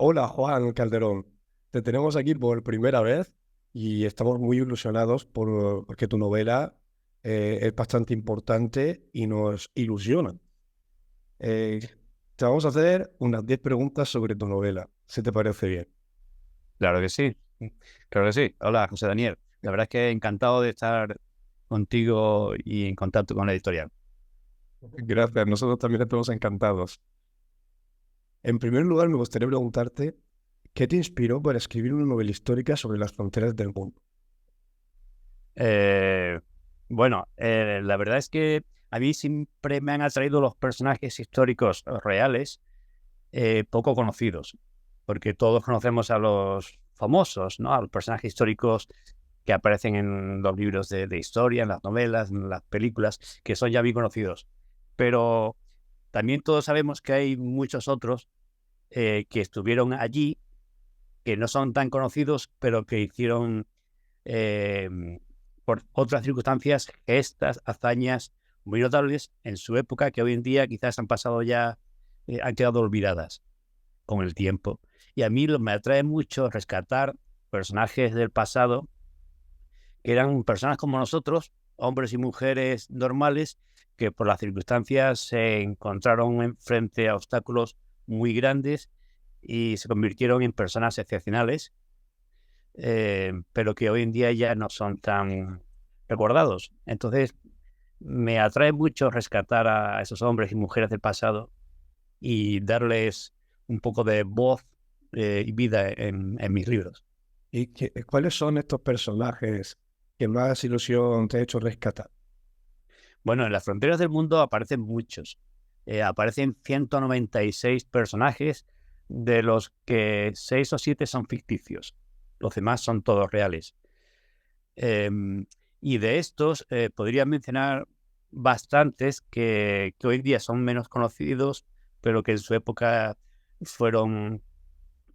Hola Juan Calderón, te tenemos aquí por primera vez y estamos muy ilusionados porque tu novela es bastante importante y nos ilusiona. Eh, Te vamos a hacer unas 10 preguntas sobre tu novela, si te parece bien. Claro que sí, claro que sí. Hola, José Daniel. La verdad es que encantado de estar contigo y en contacto con la editorial. Gracias, nosotros también estamos encantados. En primer lugar, me gustaría preguntarte, ¿qué te inspiró para escribir una novela histórica sobre las fronteras del mundo? Eh, la verdad es que a mí siempre me han atraído los personajes históricos reales poco conocidos, porque todos conocemos a los famosos, ¿no? A los personajes históricos que aparecen en los libros de historia, en las novelas, en las películas, que son ya bien conocidos. Pero también todos sabemos que hay muchos otros que estuvieron allí, que no son tan conocidos, pero que hicieron, eh, por otras circunstancias, estas hazañas muy notables en su época, que hoy en día quizás han pasado ya, han quedado olvidadas con el tiempo. Y a mí me atrae mucho rescatar personajes del pasado que eran personas como nosotros, hombres y mujeres normales, que por las circunstancias se encontraron frente a obstáculos muy grandes y se convirtieron en personas excepcionales, pero que hoy en día ya no son tan recordados. Entonces, me atrae mucho rescatar a esos hombres y mujeres del pasado y darles un poco de voz y vida en mis libros. ¿Cuáles son estos personajes que más ilusión te ha hecho rescatar? Bueno, en las fronteras del mundo aparecen muchos. Aparecen 196 personajes, de los que 6 o 7 son ficticios. Los demás son todos reales. Y de estos podría mencionar bastantes que hoy día son menos conocidos, pero que en su época fueron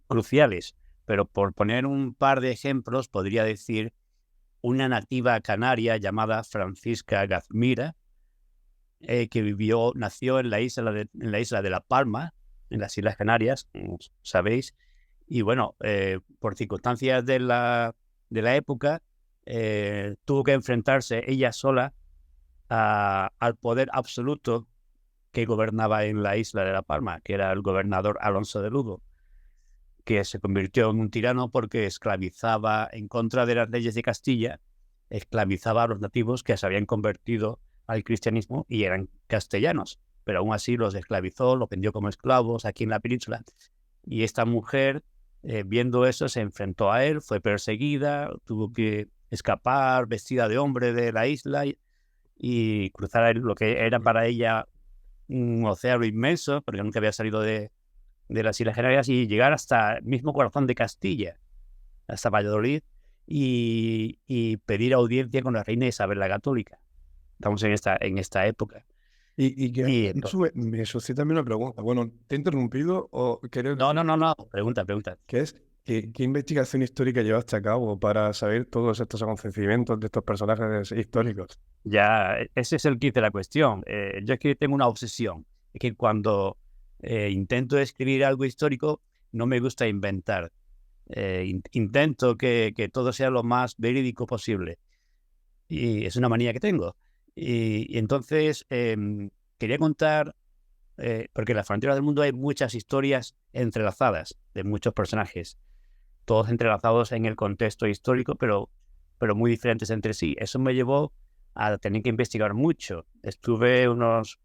cruciales. Pero por poner un par de ejemplos, podría decir una nativa canaria llamada Francisca Gazmira, nació en la isla de La Palma, en las Islas Canarias, como sabéis, y bueno, por circunstancias de la época, tuvo que enfrentarse ella sola al poder absoluto que gobernaba en la isla de La Palma, que era el gobernador Alonso de Lugo, que se convirtió en un tirano porque esclavizaba, en contra de las leyes de Castilla, esclavizaba a los nativos que se habían convertido al cristianismo y eran castellanos, pero aún así los esclavizó, los vendió como esclavos aquí en la península. Y esta mujer, viendo eso, se enfrentó a él, fue perseguida, tuvo que escapar vestida de hombre de la isla y cruzar lo que era para ella un océano inmenso, porque nunca había salido de las Islas Canarias, y llegar hasta el mismo corazón de Castilla, hasta Valladolid, y pedir audiencia con la reina Isabel la Católica. Estamos en esta época. Y que Y eso me suscita también una pregunta. Bueno, ¿te he interrumpido o quieres no, decir no, no, no, pregunta, pregunta. qué es? ¿Qué investigación histórica llevaste a cabo para saber todos estos acontecimientos de estos personajes históricos? Ya, ese es el kit de la cuestión. Yo es que tengo una obsesión. Es que cuando intento escribir algo histórico, no me gusta inventar. Intento que todo sea lo más verídico posible. Y es una manía que tengo. Y entonces quería contar, porque en la frontera del mundo hay muchas historias entrelazadas de muchos personajes, todos entrelazados en el contexto histórico, pero muy diferentes entre sí. Eso me llevó a tener que investigar mucho. Estuve unos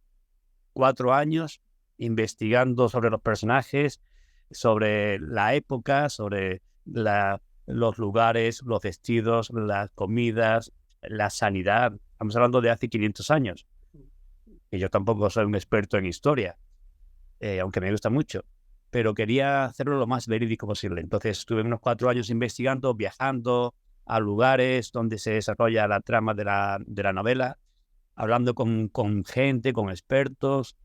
4 años investigando sobre los personajes, sobre la época, sobre los lugares, los vestidos, las comidas, la sanidad. Estamos hablando de hace 500 años, que yo tampoco soy un experto en historia, aunque me gusta mucho, pero quería hacerlo lo más verídico posible. Entonces estuve unos 4 años investigando, viajando a lugares donde se desarrolla la trama de la novela, hablando con gente, con expertos,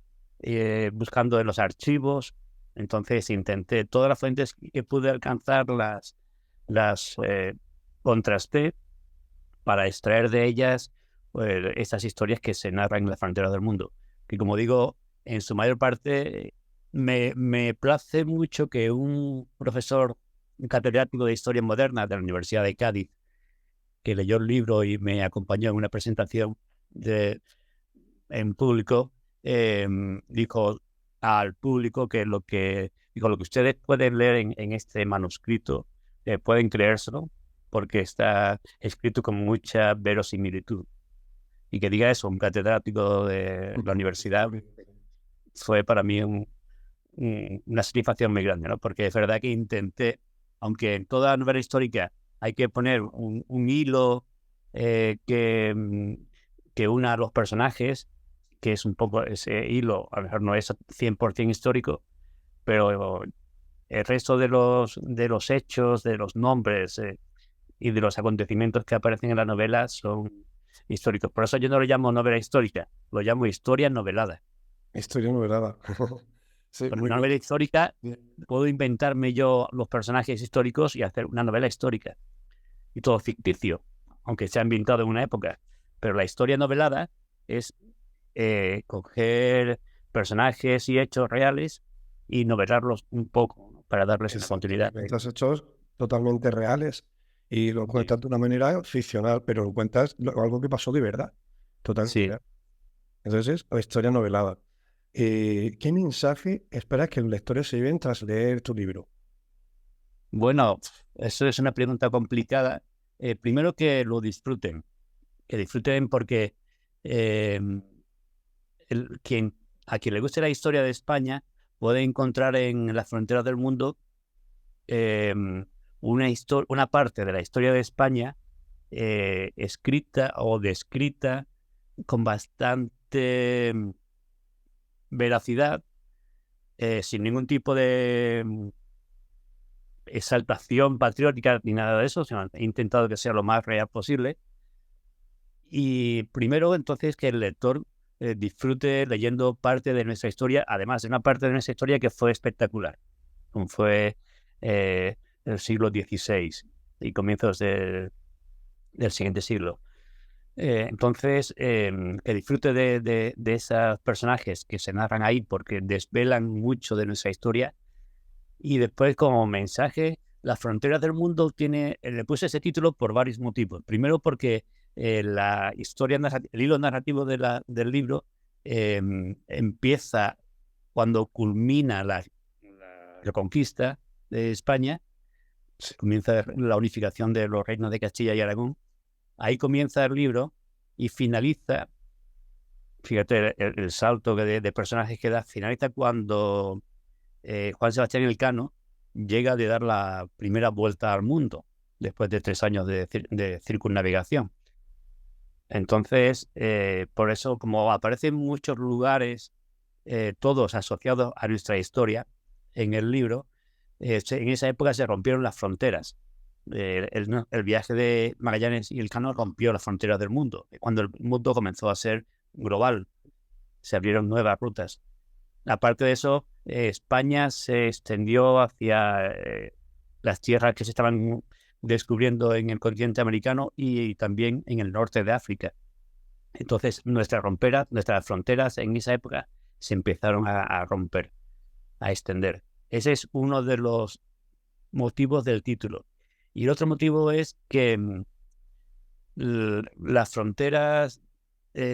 buscando en los archivos. Entonces intenté todas las fuentes que pude alcanzar, las contrasté para extraer de ellas estas historias que se narran en la frontera del mundo, que como digo, en su mayor parte me place mucho que un profesor, un catedrático de Historia Moderna de la Universidad de Cádiz, que leyó el libro y me acompañó en una presentación en público, dijo al público que lo que ustedes pueden leer en este manuscrito, pueden creérselo, porque está escrito con mucha verosimilitud. Y que diga eso un catedrático de la universidad fue para mí una satisfacción muy grande, ¿no? Porque es verdad que intenté, aunque en toda novela histórica hay que poner un hilo que una a los personajes, que es un poco ese hilo, a lo mejor no es 100% histórico, pero el resto de los hechos, de los nombres y de los acontecimientos que aparecen en la novela son históricos. Por eso yo no lo llamo novela histórica, lo llamo historia novelada. Historia novelada. Sí, Con muy una bien. novela histórica Bien. puedo inventarme yo los personajes históricos y hacer una novela histórica. Y todo ficticio, aunque sea ambientado en una época. Pero la historia novelada es coger personajes y hechos reales y novelarlos un poco, ¿no? Para darles una Exacto. continuidad. Cuentas hechos totalmente reales y lo Sí. cuentas de una manera ficcional, pero lo cuentas algo que pasó de verdad. Totalmente. Sí. Entonces es historia novelada. ¿Qué mensaje esperas que los lectores se lleven tras leer tu libro? Bueno, eso es una pregunta complicada. Primero que lo disfruten, porque eh, a quien le guste la historia de España puede encontrar en las fronteras del mundo eh, una parte de la historia de España escrita o descrita con bastante veracidad, sin ningún tipo de exaltación patriótica ni nada de eso, sino he intentado que sea lo más real posible. Y primero, entonces, que el lector disfrute leyendo parte de nuestra historia, además de una parte de nuestra historia que fue espectacular, como fue el siglo XVI y comienzos del siguiente siglo. Entonces, que disfrute de esos personajes que se narran ahí porque desvelan mucho de nuestra historia. Y después, como mensaje, Las fronteras del mundo le puse ese título por varios motivos. Primero porque la historia, el hilo narrativo del libro empieza cuando culmina la reconquista de España, comienza la unificación de los reinos de Castilla y Aragón. Ahí comienza el libro y finaliza, fíjate el salto de personajes que da, finaliza cuando Juan Sebastián Elcano llega de dar la primera vuelta al mundo después de 3 años de circunnavegación. Entonces, por eso, como aparecen muchos lugares, todos asociados a nuestra historia en el libro, en esa época se rompieron las fronteras. El viaje de Magallanes y Elcano rompió las fronteras del mundo. Cuando el mundo comenzó a ser global, se abrieron nuevas rutas. Aparte de eso, España se extendió hacia las tierras que se estaban descubriendo en el continente americano y también en el norte de África. Entonces, nuestras fronteras en esa época se empezaron a romper, a extender. Ese es uno de los motivos del título. Y el otro motivo es que las fronteras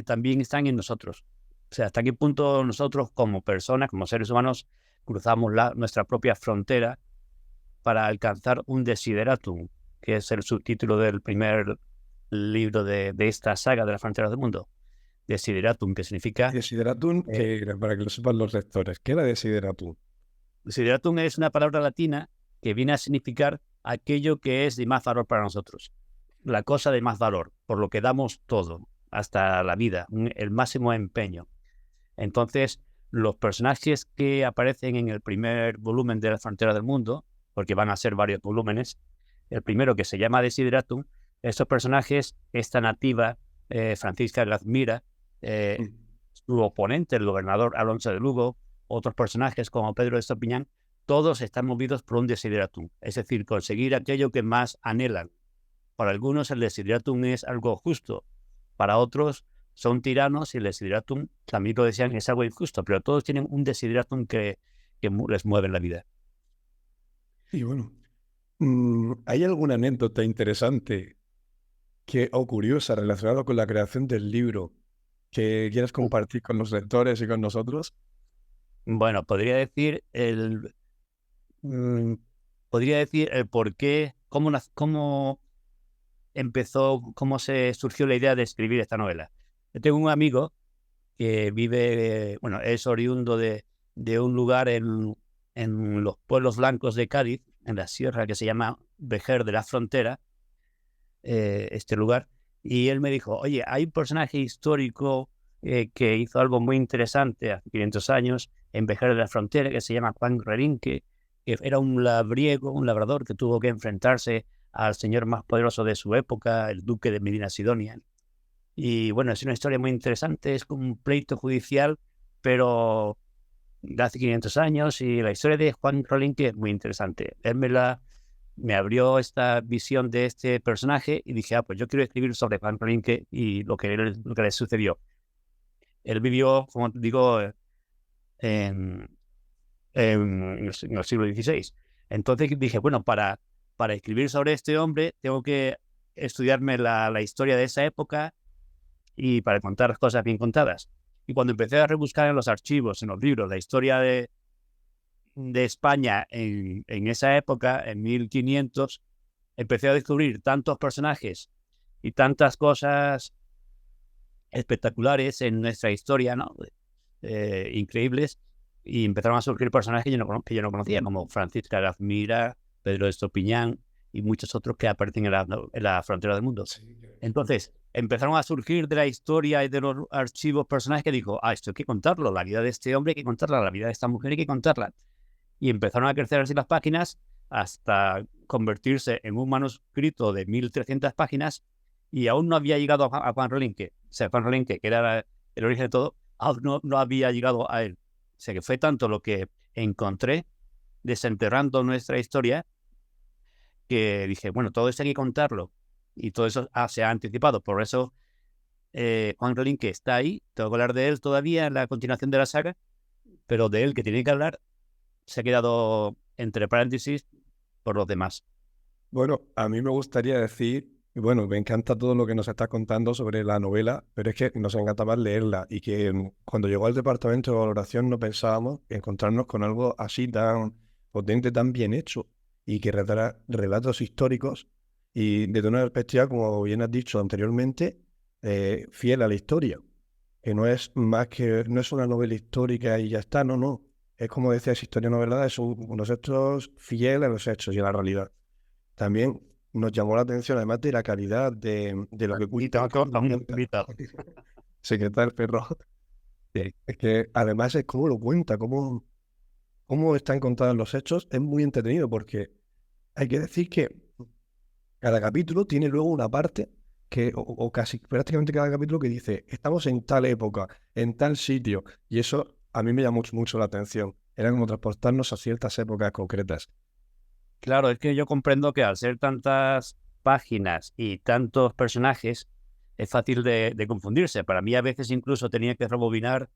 también están en nosotros. O sea, hasta qué punto nosotros como personas, como seres humanos, cruzamos nuestra propia frontera para alcanzar un desideratum, que es el subtítulo del primer libro de esta saga de las fronteras del mundo. Desideratum, que significa... Desideratum, para que lo sepan los lectores, ¿qué era desideratum? Desideratum es una palabra latina que viene a significar aquello que es de más valor para nosotros. La cosa de más valor, por lo que damos todo, hasta la vida, el máximo empeño. Entonces, los personajes que aparecen en el primer volumen de las fronteras del mundo, porque van a ser varios volúmenes, el primero que se llama Desideratum, estos personajes, esta nativa, Francisca Gazmira, su oponente, el gobernador Alonso de Lugo, otros personajes como Pedro de Estopiñán, todos están movidos por un desideratum, es decir, conseguir aquello que más anhelan. Para algunos el desideratum es algo justo, para otros son tiranos y el desideratum, también lo decían, es algo injusto, pero todos tienen un desideratum que que les mueven la vida. Y bueno, ¿hay alguna anécdota interesante o curiosa relacionada con la creación del libro que quieras compartir con los lectores y con nosotros? Bueno, mm, podría decir el por qué, cómo empezó, cómo se surgió la idea de escribir esta novela. Yo tengo un amigo que vive, bueno, es oriundo de un lugar en los pueblos blancos de Cádiz, en la sierra, que se llama Vejer de la Frontera, este lugar, y él me dijo, oye, hay un personaje histórico que hizo algo muy interesante hace 500 años en Vejer de la Frontera, que se llama Juan Relinque, que era un labriego, un labrador que tuvo que enfrentarse al señor más poderoso de su época, el duque de Medina Sidonia. Y bueno, es una historia muy interesante, es como un pleito judicial, pero de hace 500 años, y la historia de Juan Relinque es muy interesante. Él me abrió esta visión de este personaje y dije, pues yo quiero escribir sobre Juan Relinque y lo que le sucedió. Él vivió, como te digo, en el siglo XVI. Entonces dije, bueno, para escribir sobre este hombre tengo que estudiarme la historia de esa época y para contar cosas bien contadas. Y cuando empecé a rebuscar en los archivos, en los libros, la historia de España en esa época, en 1500, empecé a descubrir tantos personajes y tantas cosas espectaculares en nuestra historia, ¿no? Increíbles, y empezaron a surgir personajes que yo no conocía, como Francisca Gazmira, Pedro de Estopiñán y muchos otros que aparecen en la frontera del mundo. Entonces, empezaron a surgir de la historia y de los archivos personajes que dijo, esto hay que contarlo, la vida de este hombre hay que contarla, la vida de esta mujer hay que contarla. Y empezaron a crecer así las páginas hasta convertirse en un manuscrito de 1300 páginas y aún no había llegado a Juan Relinque. O sea, Juan Relinque, que era el origen de todo, aún no había llegado a él. O sea, que fue tanto lo que encontré desenterrando nuestra historia que dije, bueno, todo esto hay que contarlo. Y todo eso se ha anticipado. Por eso Juan Relinque está ahí. Tengo que hablar de él todavía en la continuación de la saga, pero de él que tiene que hablar se ha quedado entre paréntesis por los demás. Bueno, a mí me gustaría decir, bueno, me encanta todo lo que nos estás contando sobre la novela, pero es que nos encanta más leerla y que cuando llegó al departamento de valoración no pensábamos encontrarnos con algo así tan potente, tan bien hecho y que retara relatos históricos y desde una perspectiva, como bien has dicho anteriormente, fiel a la historia, que no es más que, no es una novela histórica y ya está, no. Es como decías, historia novelada, es unos hechos fieles a los hechos y a la realidad. También nos llamó la atención, además de la calidad de lo que cuenta. Se queda el perro. Sí. Es que además es cómo lo cuenta, cómo están contados los hechos. Es muy entretenido porque hay que decir que cada capítulo tiene luego una parte o casi prácticamente cada capítulo que dice, estamos en tal época, en tal sitio. Y eso a mí me llamó mucho la atención. Era como transportarnos a ciertas épocas concretas. Claro, es que yo comprendo que al ser tantas páginas y tantos personajes, es fácil de confundirse. Para mí a veces incluso tenía que rebobinar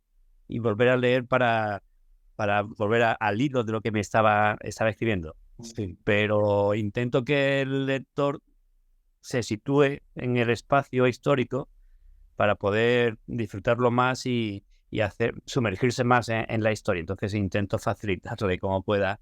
y volver a leer para volver al hilo de lo que me estaba escribiendo. Sí. Pero intento que el lector se sitúe en el espacio histórico para poder disfrutarlo más y sumergirse más en la historia. Entonces intento facilitarle como pueda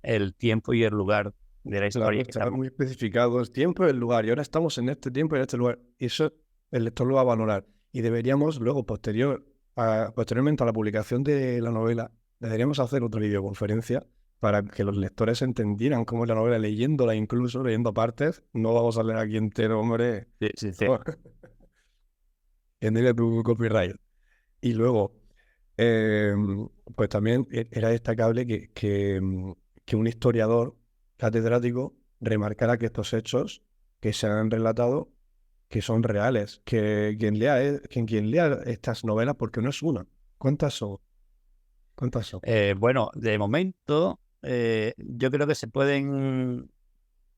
el tiempo y el lugar de la Claro, historia. está muy especificado el tiempo y el lugar. Y ahora estamos en este tiempo y en este lugar. Y eso el lector lo va a valorar. Y deberíamos luego, posteriormente a la publicación de la novela, deberíamos hacer otra videoconferencia para que los lectores entendieran cómo es la novela, leyéndola incluso, leyendo partes. No vamos a leer aquí entero, hombre. Sí. En tu copyright. Y luego, pues también era destacable que un historiador catedrático remarcara que estos hechos que se han relatado que son reales, que quien lea estas novelas, porque no es una. ¿Cuántas son? ¿Cuántas son? Bueno, de momento yo creo que se pueden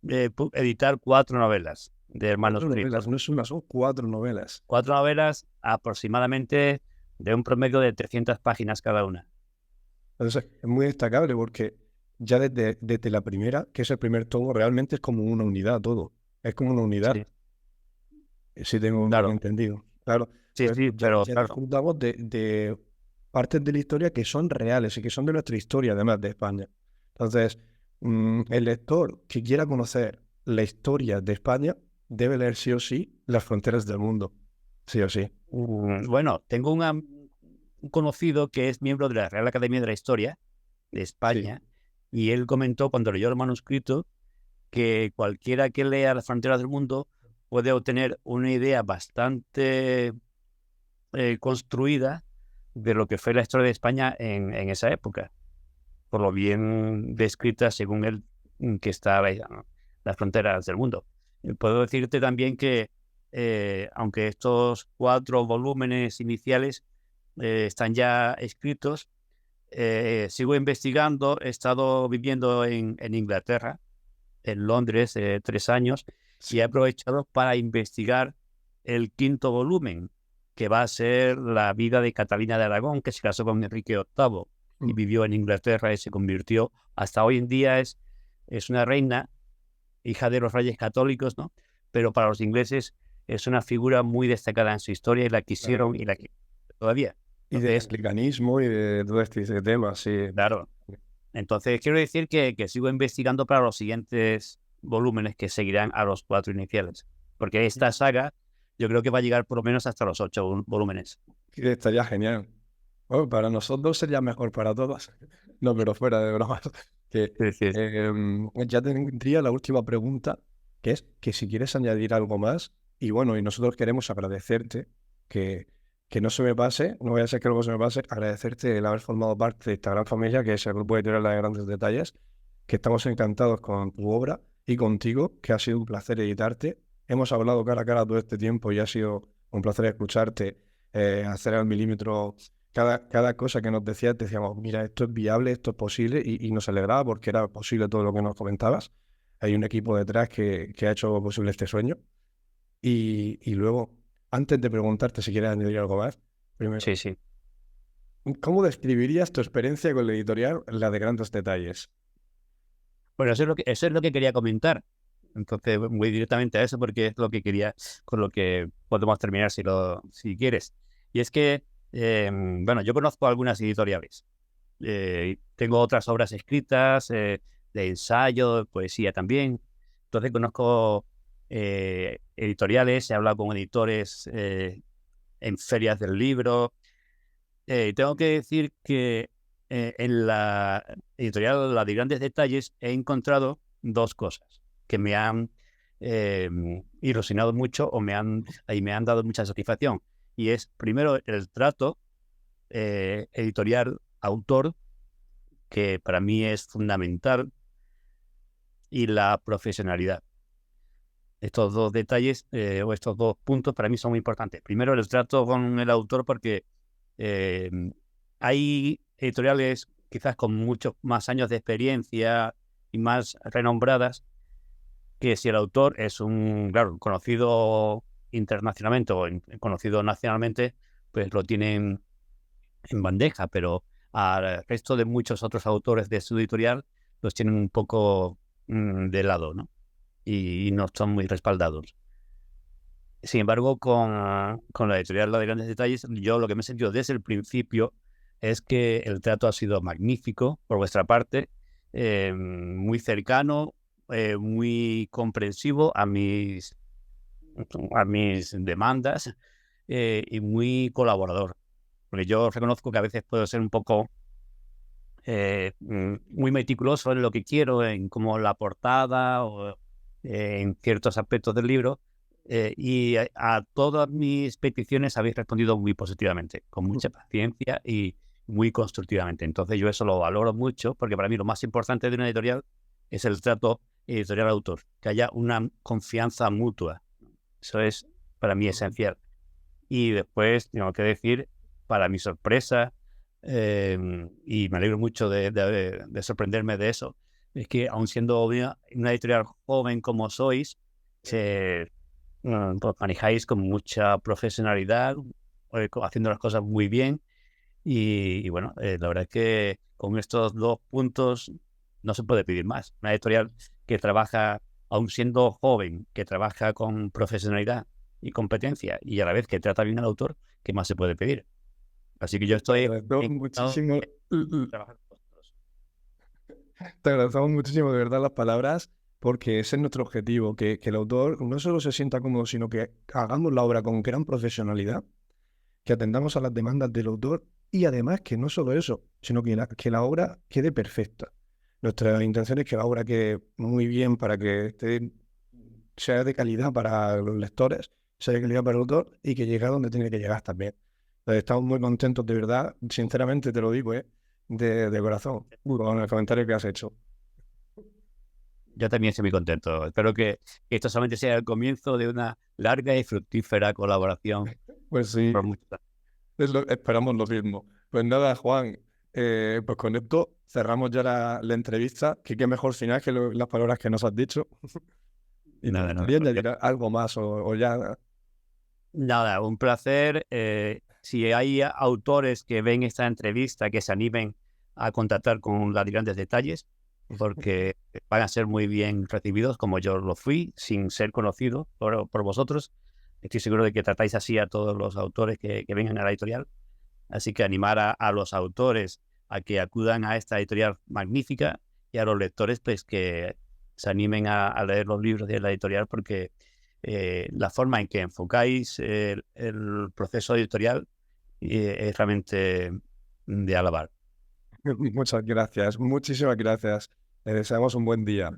editar 4 novelas de Cuatro manuscrito. novelas, no es una, son 4 novelas. 4 novelas aproximadamente de un promedio de 300 páginas cada una. Entonces, es muy destacable porque ya desde la primera, que es el primer tomo, realmente es como una unidad todo. Es como una unidad, Sí, si tengo bien claro, entendido. Claro, sí, pues sí, pero ya claro, disfrutamos de partes de la historia que son reales y que son de nuestra historia, además de España. Entonces, el lector que quiera conocer la historia de España debe leer sí o sí Las fronteras del mundo. Sí o sí. bueno, tengo un conocido que es miembro de la Real Academia de la Historia de Sí. España y él comentó cuando leyó el manuscrito que cualquiera que lea Las fronteras del mundo puede obtener una idea bastante construida de lo que fue la historia de España en esa época, por lo bien descrita según él que está las fronteras del mundo. Puedo decirte también que, aunque estos 4 volúmenes iniciales están ya escritos, sigo investigando, he estado viviendo en Inglaterra, en Londres, 3 años, y he Sí. aprovechado para investigar el 5.º volumen, que va a ser la vida de Catalina de Aragón, que se casó con Enrique VIII y Mm. vivió en Inglaterra y se convirtió, hasta hoy en día es una reina, hija de los reyes católicos, ¿no? Pero para los ingleses es una figura muy destacada en su historia y la quisieron y Claro. la quieren todavía. Y del Entonces, anglicanismo y de todo este tema, sí. claro, entonces quiero decir que sigo investigando para los siguientes volúmenes que seguirán a los 4 iniciales, porque esta saga yo creo que va a llegar por lo menos hasta los 8 volúmenes. Que estaría genial. Bueno, para nosotros sería mejor para todos. No, pero fuera de bromas. Que, Sí, sí. ya tendría la última pregunta, que es que si quieres añadir algo más, y bueno, y nosotros queremos agradecerte que no se me pase, no voy a ser que luego se me pase, agradecerte el haber formado parte de esta gran familia que es el Grupo Editorial de Grandes Detalles, que estamos encantados con tu obra y contigo, que ha sido un placer editarte. Hemos hablado cara a cara todo este tiempo y ha sido un placer escucharte, hacer al milímetro cada cosa que nos decías, decíamos, mira, esto es viable, esto es posible, y nos alegraba porque era posible todo lo que nos comentabas. Hay un equipo detrás que ha hecho posible este sueño. Y luego, antes de preguntarte si quieres añadir algo más, primero, Sí, sí. ¿cómo describirías tu experiencia con la editorial, la de Grandes Detalles? Bueno, eso es lo que quería comentar. Entonces voy directamente a eso porque es lo que quería, con lo que podemos terminar si quieres. Y es que, bueno, yo conozco algunas editoriales. Tengo otras obras escritas, de ensayo, de poesía también. Entonces conozco editoriales, he hablado con editores en ferias del libro. Tengo que decir que en la editorial, la de Grandes Detalles, he encontrado 2 cosas que me han eh, ilusionado mucho y me han dado mucha satisfacción. Y es, primero, el trato editorial autor, que para mí es fundamental, y la profesionalidad. Estos 2 detalles o estos 2 puntos para mí son muy importantes. Primero, el trato con el autor, porque eh, hay editoriales quizás con muchos más años de experiencia y más renombradas, que si el autor es claro, conocido internacionalmente o conocido nacionalmente, pues lo tienen en bandeja, pero al resto de muchos otros autores de su editorial los tienen un poco de lado, ¿no? Y no son muy respaldados. Sin embargo, con la editorial La de Grandes Detalles, yo lo que me he sentido desde el principio es que el trato ha sido magnífico por vuestra parte, muy cercano, muy comprensivo a mis demandas, y muy colaborador. Porque yo reconozco que a veces puedo ser un poco muy meticuloso en lo que quiero, en como la portada o en ciertos aspectos del libro, y a todas mis peticiones habéis respondido muy positivamente, con mucha paciencia y muy constructivamente. Entonces yo eso lo valoro mucho porque para mí lo más importante de una editorial es el trato editorial-autor, que haya una confianza mutua. Eso es para mí esencial. Y después tengo que decir, para mi sorpresa, y me alegro mucho de sorprenderme de eso, es que aun siendo una editorial joven como sois, pues manejáis con mucha profesionalidad, haciendo las cosas muy bien y bueno, la verdad es que con estos 2 puntos no se puede pedir más. Una editorial que trabaja, aun siendo joven, que trabaja con profesionalidad y competencia y a la vez que trata bien al autor, ¿qué más se puede pedir? Así que yo Te estoy agradezco encantado muchísimo, de trabajar con vosotros. te agradecemos muchísimo de verdad las palabras, porque ese es nuestro objetivo, que el autor no solo se sienta cómodo, sino que hagamos la obra con gran profesionalidad, que atendamos a las demandas del autor y además que no solo eso, sino que la obra quede perfecta. Nuestra intención es que la obra quede muy bien para que sea de calidad para los lectores, sea de calidad para el autor y que llegue a donde tiene que llegar también. Entonces, estamos muy contentos, de verdad, sinceramente te lo digo, de corazón, con el comentario que has hecho. Yo también estoy muy contento. Espero que esto solamente sea el comienzo de una larga y fructífera colaboración Pues sí, por muchos años. esperamos lo mismo. Pues nada, Juan, pues con esto cerramos ya la entrevista, que qué mejor final que las palabras que nos has dicho. Y te Nada, nada. gustaría añadir algo más o ya. Nada, un placer. Si hay autores que ven esta entrevista, que se animen a contactar con las grandes detalles, porque van a ser muy bien recibidos, como yo lo fui, sin ser conocido por vosotros. Estoy seguro de que tratáis así a todos los autores que vengan a la editorial. Así que animar a los autores a que acudan a esta editorial magnífica y a los lectores pues que se animen a leer los libros de la editorial, porque la forma en que enfocáis el proceso editorial es realmente de alabar. Muchas gracias, muchísimas gracias. Le deseamos un buen día.